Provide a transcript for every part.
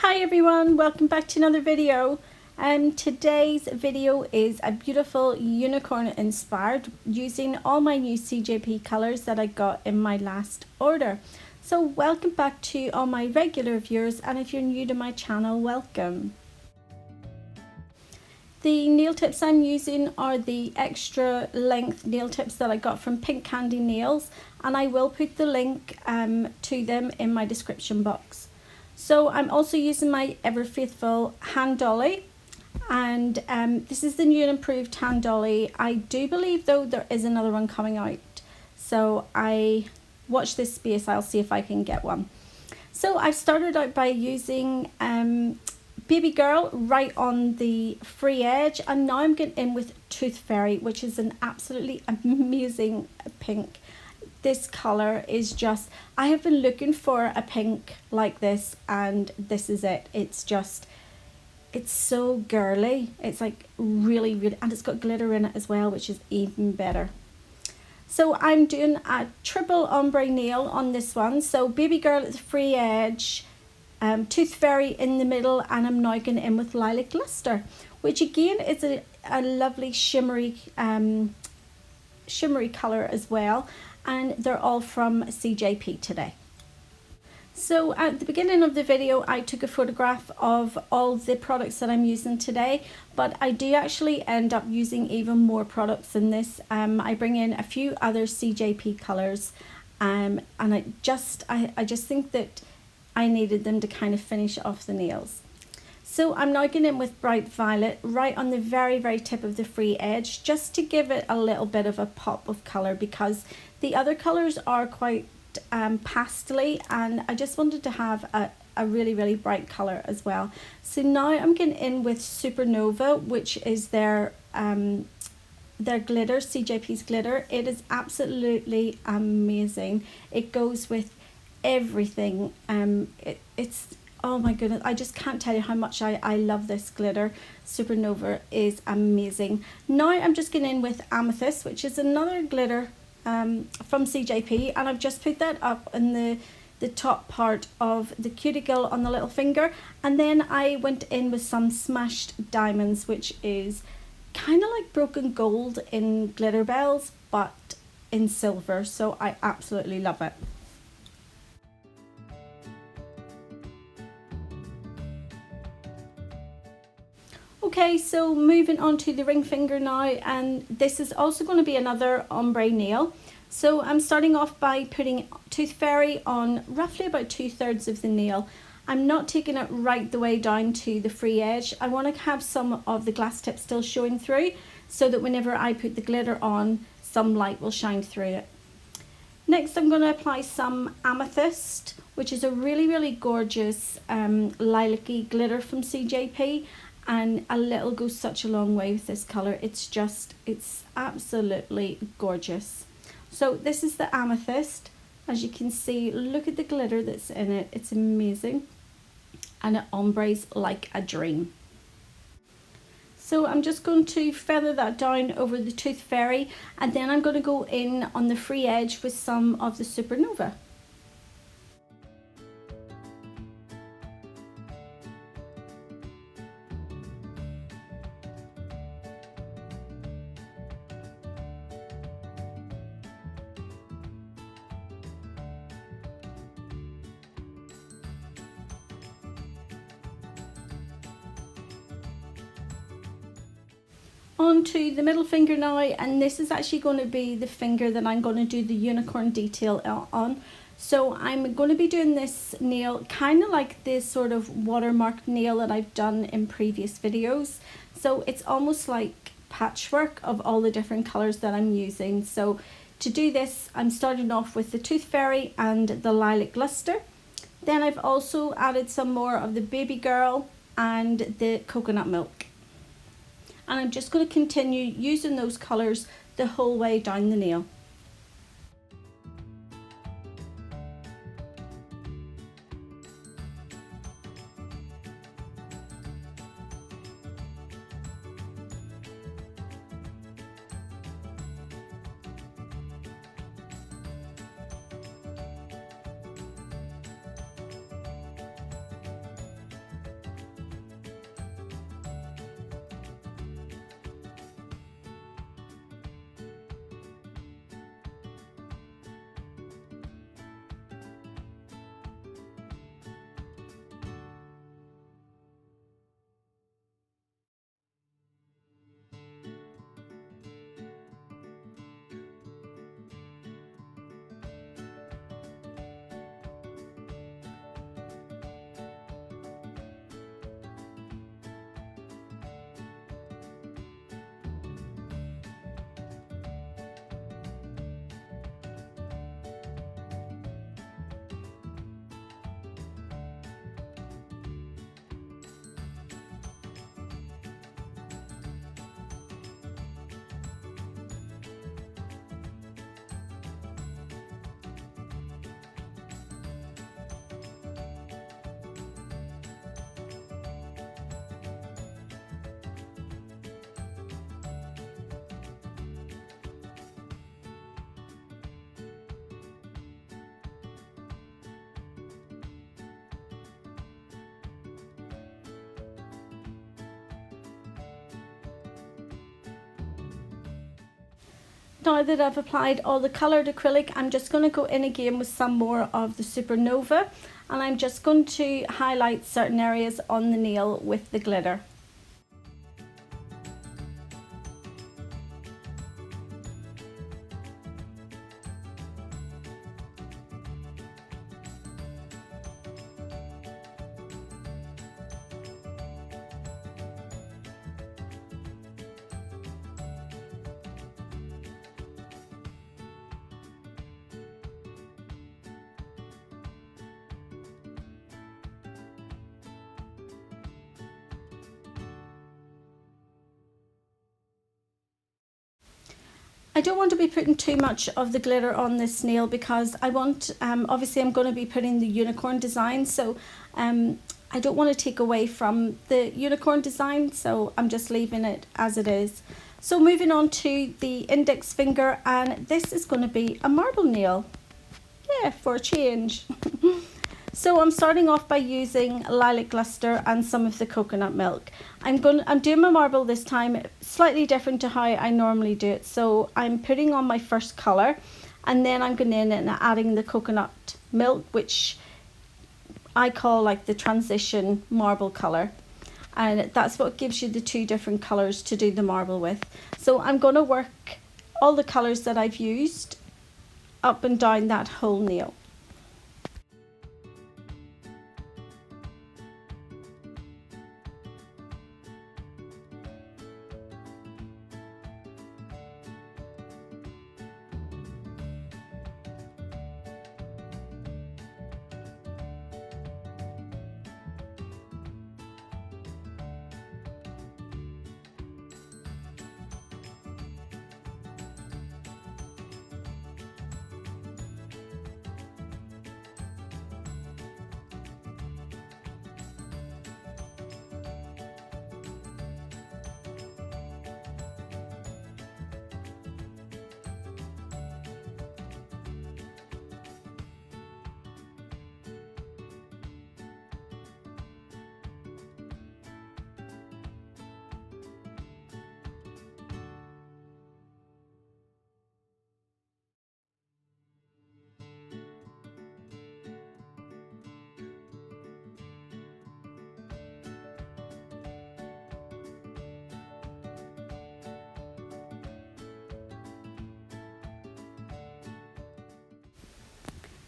Hi everyone, welcome back to another video. Today's video is a beautiful unicorn inspired using all my new CJP colours that I got in my last order. So welcome back to all my regular viewers, and if you're new to my channel, welcome. The nail tips I'm using are the extra length nail tips that I got from Pink Candy Nails, and I will put the link to them in my description box. So I'm also using my ever faithful Handolly, and this is the new and improved Handolly. I do believe though there is another one coming out, so I watch this space. I'll see if I can get one. So I started out by using Baby Girl right on the free edge, and now I'm getting in with Tooth Fairy, which is an absolutely amazing pink. This colour is just, I have been looking for a pink like this, and this is it. It's just, it's so girly. It's like really, and it's got glitter in it as well, which is even better. So I'm doing a triple ombre nail on this one. So Baby Girl at the free edge, Tooth Fairy in the middle, and I'm now going in with Lilac Luster, which again is a lovely shimmery colour as well, and they're all from CJP today. So at the beginning of the video I took a photograph of all the products that I'm using today, but I do actually end up using even more products than this. I bring in a few other CJP colours, and I just think that I needed them to kind of finish off the nails. So I'm now going in with Bright Violet right on the very tip of the free edge, just to give it a little bit of a pop of colour, because the other colours are quite pastely, and I just wanted to have a really bright colour as well. So now I'm getting in with Supernova, which is their glitter, CJP's glitter. It is absolutely amazing. It goes with everything. It's, oh my goodness, I just can't tell you how much I love this glitter. Supernova is amazing. Now I'm just getting in with Amethyst, which is another glitter from CJP, and I've just put that up in the top part of the cuticle on the little finger, and then I went in with some smashed diamonds, which is kind of like broken gold in glitter bells but in silver, so I absolutely love it. Okay, so moving on to the ring finger now, and this is also going to be another ombre nail. So I'm starting off by putting Tooth Fairy on roughly about 2/3 of the nail. I'm not taking it right the way down to the free edge. I want to have some of the glass tip still showing through, so that whenever I put the glitter on, some light will shine through it. Next I'm going to apply some Amethyst, which is a really gorgeous lilac-y glitter from CJP. And a little goes such a long way with this colour. It's absolutely gorgeous. So this is the Amethyst. As you can see, look at the glitter that's in it. It's amazing. And it ombres like a dream. So I'm just going to feather that down over the Tooth Fairy, and then I'm going to go in on the free edge with some of the Supernova. On to the middle finger now, and this is actually going to be the finger that I'm going to do the unicorn detail on. So I'm going to be doing this nail kind of like this sort of watermark nail that I've done in previous videos. So it's almost like patchwork of all the different colours that I'm using. So to do this, I'm starting off with the Tooth Fairy and the Lilac Luster. Then I've also added some more of the Baby Girl and the Coconut Milk. And I'm just going to continue using those colours the whole way down the nail. Now that I've applied all the coloured acrylic, I'm just going to go in again with some more of the Supernova, and I'm just going to highlight certain areas on the nail with the glitter. I don't want to be putting too much of the glitter on this nail because I want, obviously I'm going to be putting the unicorn design, so I don't want to take away from the unicorn design, so I'm just leaving it as it is. So moving on to the index finger, and this is going to be a marble nail. Yeah, for a change. So I'm starting off by using Lilac Luster and some of the coconut milk. I'm doing my marble this time slightly different to how I normally do it. So I'm putting on my first colour, and then I'm going in and adding the coconut milk, which I call like the transition marble colour. And that's what gives you the two different colours to do the marble with. So I'm going to work all the colours that I've used up and down that whole nail.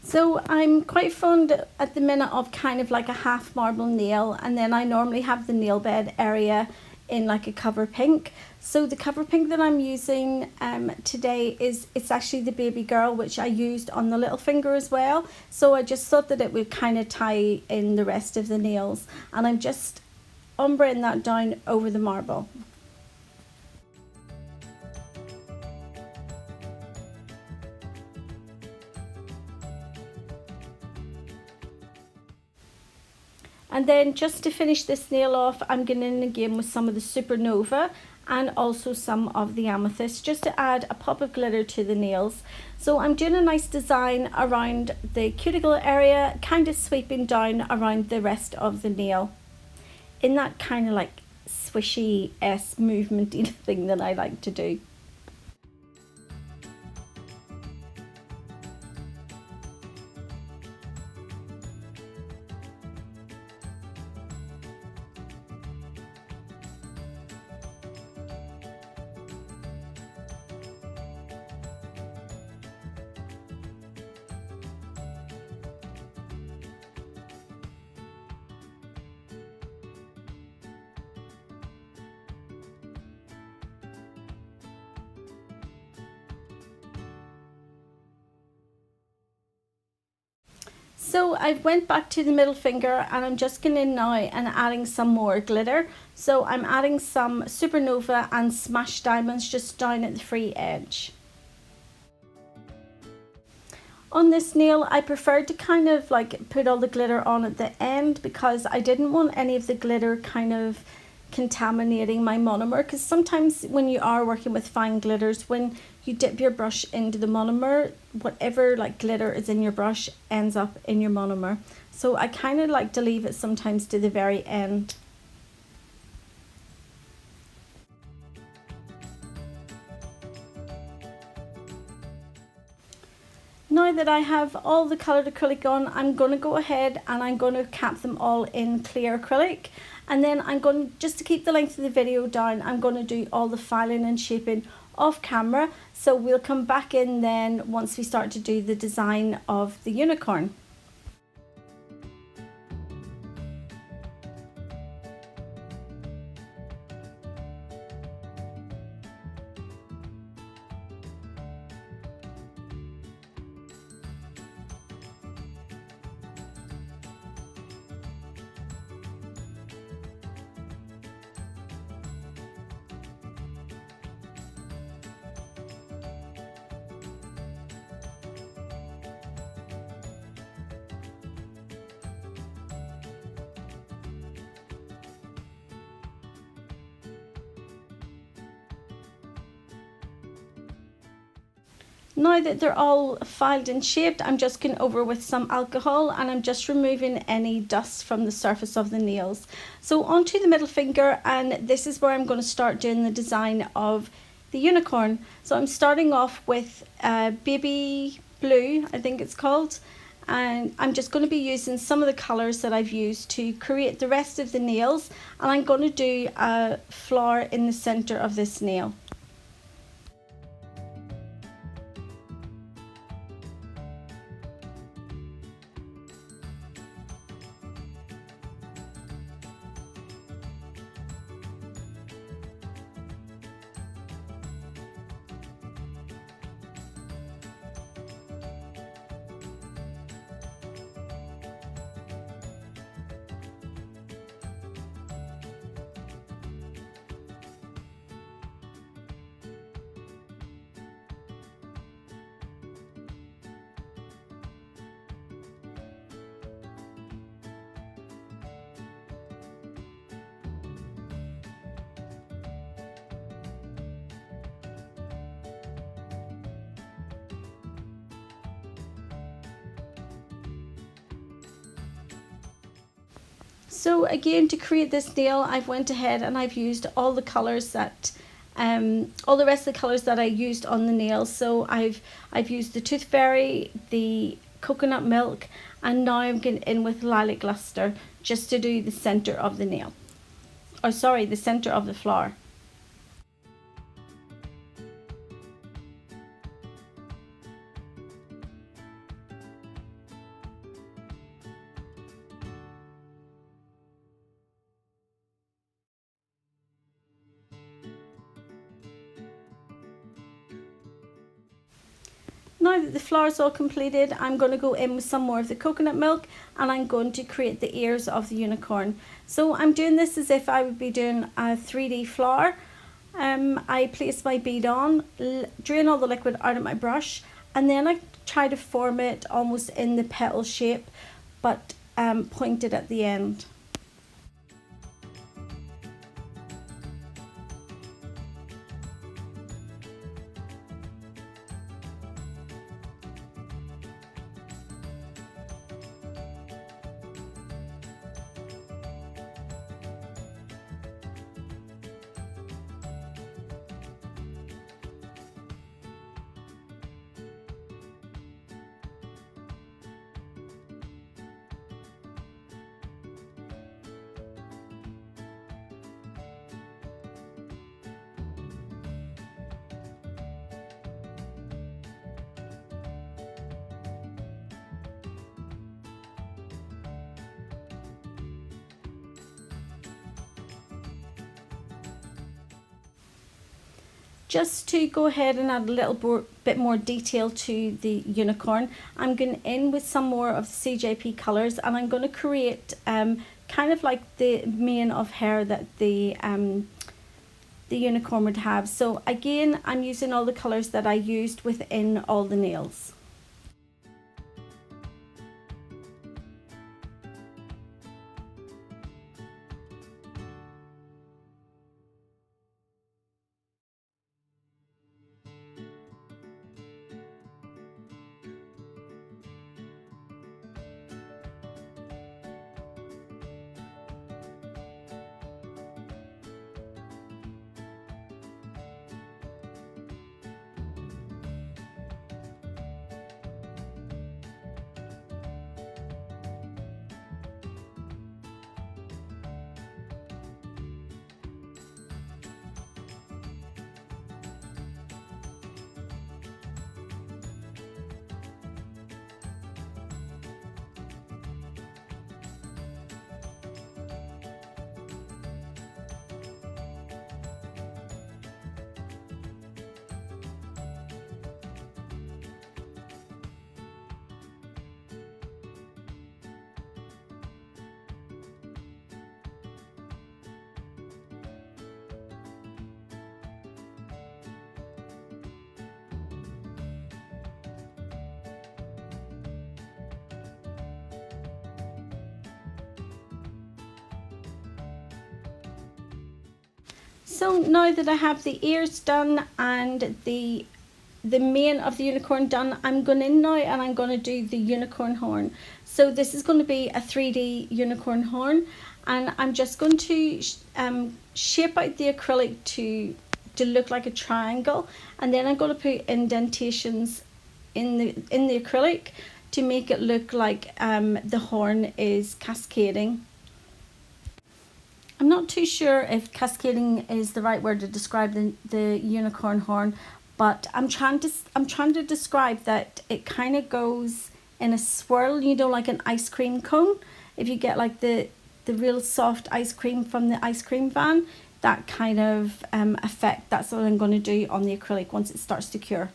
So I'm quite fond at the minute of kind of like a half marble nail, and then I normally have the nail bed area in like a cover pink. So the cover pink that I'm using today it's actually the baby girl, which I used on the little finger as well. So I just thought that it would kind of tie in the rest of the nails, and I'm just ombreing that down over the marble. And then just to finish this nail off, I'm going in again with some of the Supernova and also some of the Amethyst, just to add a pop of glitter to the nails. So I'm doing a nice design around the cuticle area, kind of sweeping down around the rest of the nail in that kind of like swishy-esque movementy thing that I like to do. So I went back to the middle finger, and I'm just going in now and adding some more glitter. So I'm adding some Supernova and smashed diamonds just down at the free edge. On this nail, I preferred to kind of like put all the glitter on at the end because I didn't want any of the glitter kind of contaminating my monomer, because sometimes when you are working with fine glitters, when you dip your brush into the monomer, whatever like glitter is in your brush ends up in your monomer. So I kind of like to leave it sometimes to the very end. Now that I have all the coloured acrylic on, I'm going to go ahead and I'm going to cap them all in clear acrylic. And then I'm going to, just to keep the length of the video down, I'm going to do all the filing and shaping off camera. So we'll come back in then once we start to do the design of the unicorn. Now that they're all filed and shaped, I'm just going over with some alcohol and I'm just removing any dust from the surface of the nails. So onto the middle finger, and this is where I'm going to start doing the design of the unicorn. So I'm starting off with baby blue, I think it's called, and I'm just going to be using some of the colours that I've used to create the rest of the nails, and I'm going to do a flower in the centre of this nail. So again, to create this nail, I've went ahead and I've used all the colours that, all the rest of the colours that I used on the nail. So I've used the Tooth Fairy, the Coconut Milk, and now I'm getting in with Lilac Luster just to do the centre of the nail. Or sorry, the centre of the flower. Now that the flower is all completed, I'm going to go in with some more of the coconut milk and I'm going to create the ears of the unicorn. So I'm doing this as if I would be doing a 3D flower. I place my bead on, drain all the liquid out of my brush, and then I try to form it almost in the petal shape, but pointed at the end. Just to go ahead and add a little bit more detail to the unicorn, I'm going in with some more of the CJP colours and I'm going to create kind of like the mane of hair that the unicorn would have. So again, I'm using all the colours that I used within all the nails. So now that I have the ears done and the mane of the unicorn done, I'm going in now and I'm going to do the unicorn horn. So this is going to be a 3D unicorn horn, and I'm just going to shape out the acrylic to look like a triangle, and then I'm going to put indentations in the acrylic to make it look like the horn is cascading. I'm not too sure if cascading is the right word to describe the unicorn horn, but I'm trying to describe that it kind of goes in a swirl, you know, like an ice cream cone. If you get like the real soft ice cream from the ice cream van, that kind of effect, that's what I'm going to do on the acrylic once it starts to cure.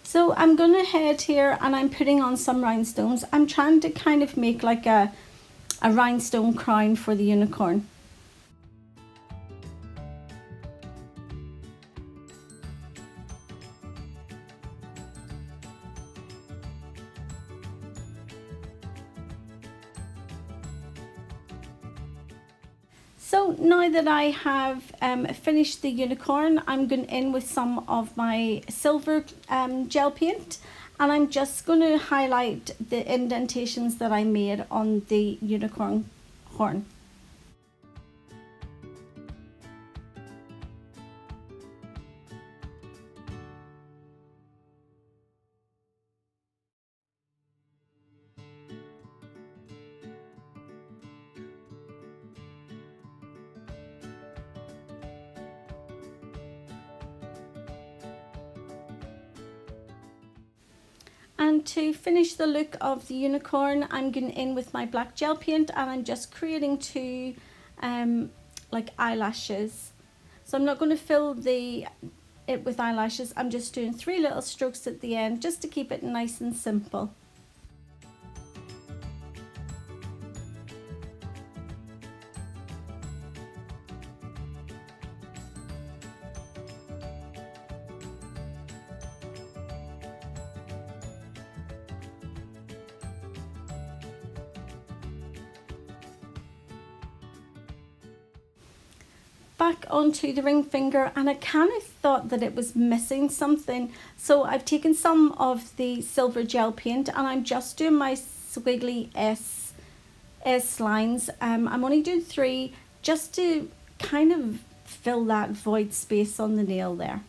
So I'm going to head here and I'm putting on some rhinestones. I'm trying to kind of make like a rhinestone crown for the unicorn. So now that I have finished the unicorn, I'm going in with some of my silver gel paint, and I'm just going to highlight the indentations that I made on the unicorn horn. And to finish the look of the unicorn, I'm going in with my black gel paint, and I'm just creating two like eyelashes. So I'm not going to fill it with eyelashes. I'm just doing 3 little strokes at the end just to keep it nice and simple. Back onto the ring finger, and I kind of thought that it was missing something, so I've taken some of the silver gel paint and I'm just doing my squiggly S lines. I'm only doing 3 just to kind of fill that void space on the nail there.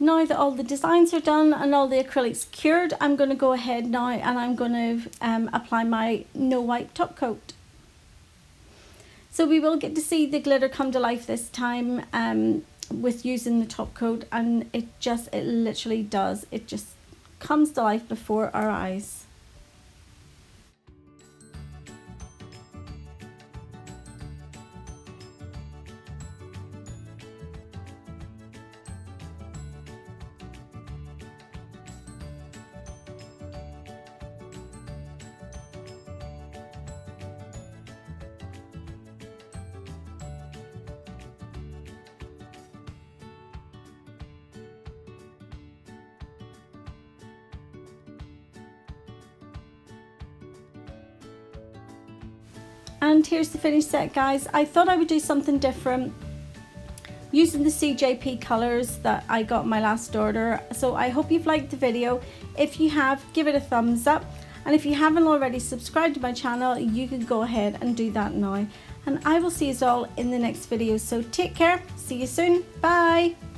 Now that all the designs are done and all the acrylics cured, I'm going to go ahead now and I'm going to apply my no wipe top coat. So we will get to see the glitter come to life this time with using the top coat, and it literally does. It just comes to life before our eyes. And here's the finished set, guys. I thought I would do something different using the CJP colors that I got in my last order. So I hope you've liked the video. If you have, give it a thumbs up. And if you haven't already subscribed to my channel, you can go ahead and do that now. And I will see you all in the next video. So take care. See you soon. Bye.